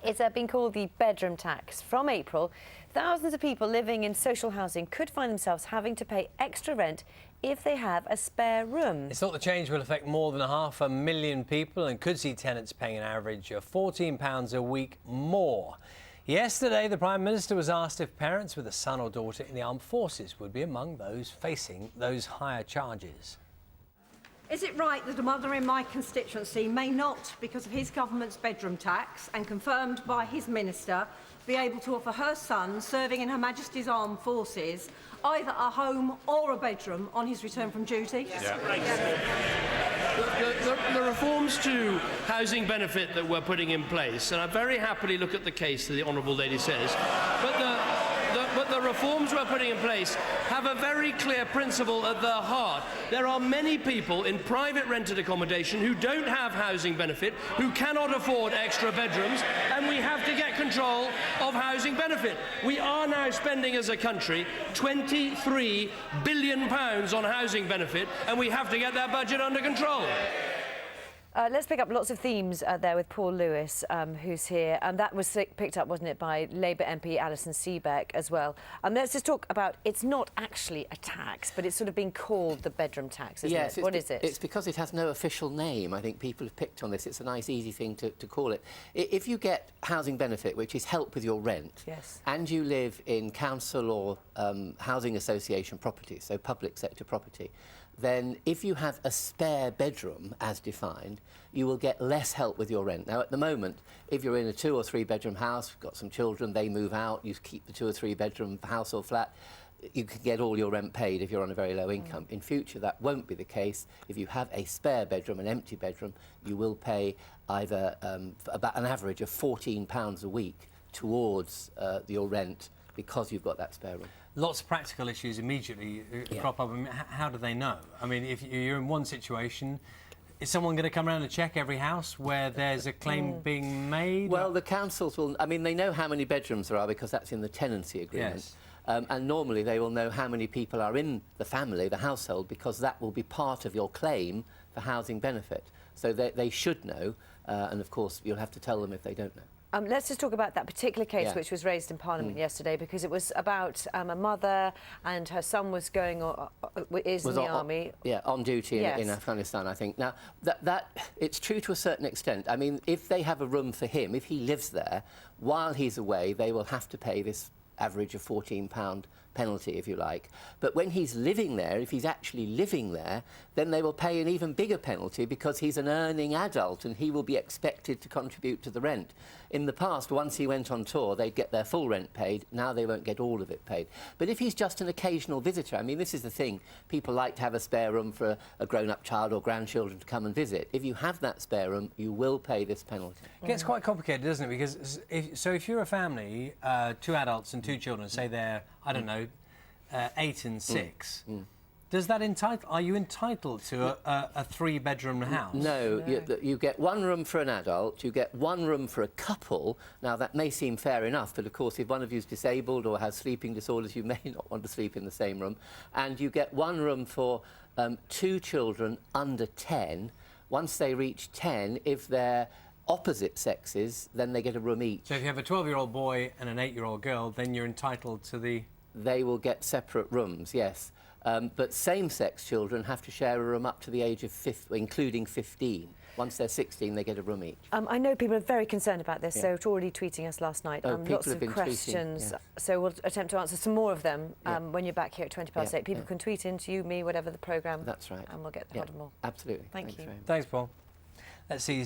It's been called the bedroom tax. From April, thousands of people living in social housing could find themselves having to pay extra rent if they have a spare room. It's thought the change will affect more than 500,000 people and could see tenants paying an average of £14 a week more. Yesterday, the Prime Minister was asked if parents with a son or daughter in the armed forces would be among those facing those higher charges. Is it right that a mother in my constituency may not, because of his government's bedroom tax and confirmed by his minister, be able to offer her son serving in Her Majesty's Armed Forces either a home or a bedroom on his return from duty? The reforms to housing benefit that we're putting in place, and I very happily look at the case that the Honourable Lady says, but the reforms we're putting in place have a very clear principle at their heart. There are many people in private rented accommodation who don't have housing benefit, who cannot afford extra bedrooms, and we have to get control of housing benefit. We are now spending as a country £23 billion on housing benefit, and we have to get that budget under control. Let's pick up lots of themes there with Paul Lewis, who's here. And that was picked up, wasn't it, by Labour MP Alison Seabeck as well. Let's just talk about, it's not actually a tax, but it's sort of being called the bedroom tax, isn't it? What is it? It's because it has no official name. I think people have picked on this. It's a nice, easy thing to call it. If you get housing benefit, which is help with your rent, yes, and you live in council or housing association property, so public sector property, then if you have a spare bedroom, as defined, you will get less help with your rent. Now, at the moment, if you're in a 2 or 3 bedroom house, got some children, they move out, you keep the 2 or 3 bedroom house or flat, you can get all your rent paid if you're on a very low income. In future, that won't be the case. If you have a spare bedroom, an empty bedroom, you will pay either about an average of £14 a week towards your rent because you've got that spare room. Lots of practical issues immediately crop up. I mean, how do they know? I mean, if you're in one situation, is someone going to come around and check every house where there's a claim being made? Well, the councils will... I mean, they know how many bedrooms there are because that's in the tenancy agreement. Yes. And normally they will know how many people are in the family, the household, because that will be part of your claim for housing benefit. So they should know, and of course you'll have to tell them if they don't know. Let's just talk about that particular case which was raised in Parliament yesterday, because it was about a mother and her son was going in the army. On duty in Afghanistan, I think. Now, that it's true to a certain extent. I mean, if they have a room for him, if he lives there, while he's away, they will have to pay this average of £14 penalty, if you like. But when he's living there, if he's actually living there, then they will pay an even bigger penalty because he's an earning adult and he will be expected to contribute to the rent. In the past, once he went on tour, they'd get their full rent paid. Now they won't get all of it paid. But if he's just an occasional visitor, I mean, this is the thing. People like to have a spare room for a grown-up child or grandchildren to come and visit. If you have that spare room, you will pay this penalty. It gets quite complicated, doesn't it? Because if you're a family, 2 adults and 2 children, say they're, I don't know, 8 and 6. Does that are you entitled to a 3-bedroom house? No, you get 1 room for an adult, you get 1 room for a couple. Now, that may seem fair enough, but of course, if one of you is disabled or has sleeping disorders, you may not want to sleep in the same room. And you get 1 room for 2 children under 10. Once they reach 10, if they're opposite sexes, then they get a room each. So if you have a 12-year-old boy and an 8-year-old girl, then you're entitled to the... They will get separate rooms, yes. But same-sex children have to share a room up to the age of including 15. Once they're 16, they get a room each. I know people are very concerned about this, so it's already tweeting us last night. Lots of questions, so we'll attempt to answer some more of them when you're back here at 8:20. People can tweet into you, me, whatever the programme. That's right. And we'll get hold of more. Absolutely. Thank you. Thanks, Paul. Let's see,